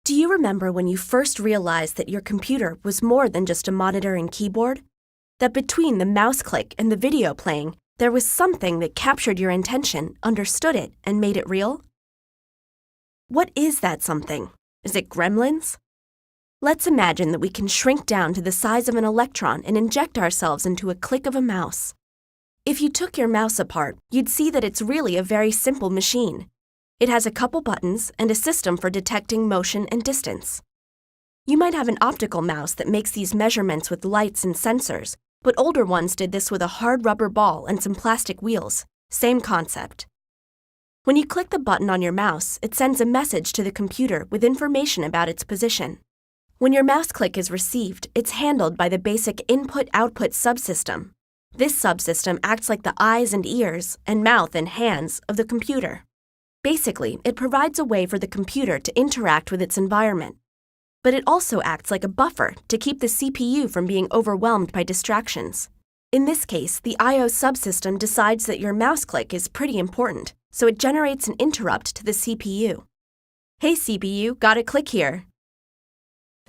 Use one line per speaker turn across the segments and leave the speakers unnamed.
Do you remember when you first realized that your computer was more than just a monitor and keyboard? That between the mouse click and the video playing, there was something that captured your attention, understood it, and made it real? What is that something? Is it gremlins? Let's imagine that we can shrink down to the size of an electron and inject ourselves into a click of a mouse. If you took your mouse apart, you'd see that it's really a very simple machine. It has a couple buttons and a system for detecting motion and distance. You might have an optical mouse that makes these measurements with lights and sensors, but older ones did this with a hard rubber ball and some plastic wheels. Same concept. When you click the button on your mouse, it sends a message to the computer with information about its position. When your mouse click is received, it's handled by the basic input-output subsystem. This subsystem acts like the eyes and ears and mouth and hands of the computer. Basically, it provides a way for the computer to interact with its environment. But it also acts like a buffer to keep the CPU from being overwhelmed by distractions. In this case, the I/O subsystem decides that your mouse click is pretty important, so it generates an interrupt to the CPU. Hey CPU, got a click here.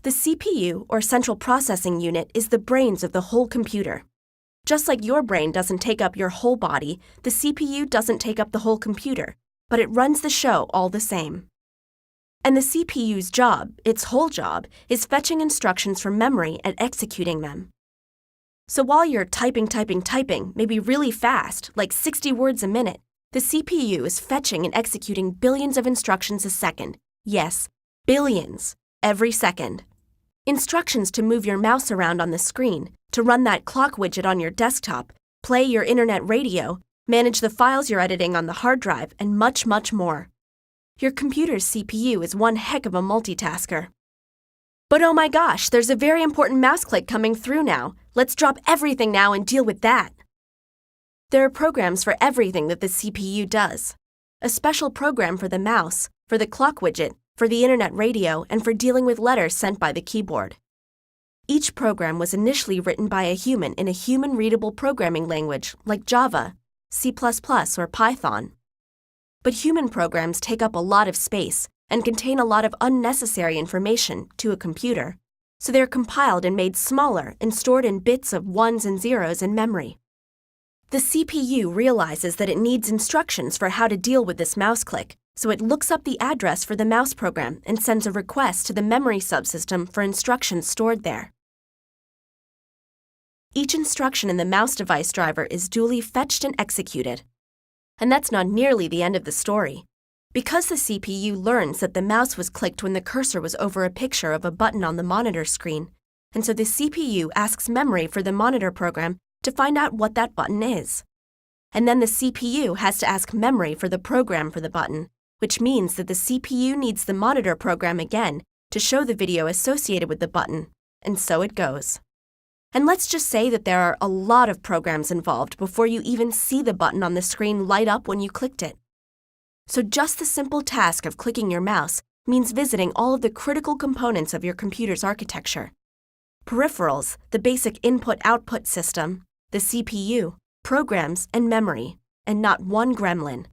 The CPU, or central processing unit, is the brains of the whole computer. Just like your brain doesn't take up your whole body, the CPU doesn't take up the whole computer, but it runs the show all the same. And the CPU's job, its whole job, is fetching instructions from memory and executing them. So while you're typing, maybe really fast, like 60 words a minute, the CPU is fetching and executing billions of instructions a second. Yes, billions, every second. Instructions to move your mouse around on the screen, to run that clock widget on your desktop, play your internet radio, manage the files you're editing on the hard drive, and much, much more. Your computer's CPU is one heck of a multitasker. But oh my gosh, there's a very important mouse click coming through now. Let's drop everything now and deal with that. There are programs for everything that the CPU does. A special program for the mouse, for the clock widget, for the internet radio, and for dealing with letters sent by the keyboard. Each program was initially written by a human in a human-readable programming language like Java, C++, or Python. But human programs take up a lot of space and contain a lot of unnecessary information to a computer, so they're compiled and made smaller and stored in bits of ones and zeros in memory. The CPU realizes that it needs instructions for how to deal with this mouse click, so it looks up the address for the mouse program and sends a request to the memory subsystem for instructions stored there. Each instruction in the mouse device driver is duly fetched and executed. And that's not nearly the end of the story. Because the CPU learns that the mouse was clicked when the cursor was over a picture of a button on the monitor screen, and so the CPU asks memory for the monitor program to find out what that button is. And then the CPU has to ask memory for the program for the button, which means that the CPU needs the monitor program again to show the video associated with the button, and so it goes. And let's just say that there are a lot of programs involved before you even see the button on the screen light up when you clicked it. So just the simple task of clicking your mouse means visiting all of the critical components of your computer's architecture. Peripherals, the basic input-output system, the CPU, programs, and memory, and not one gremlin.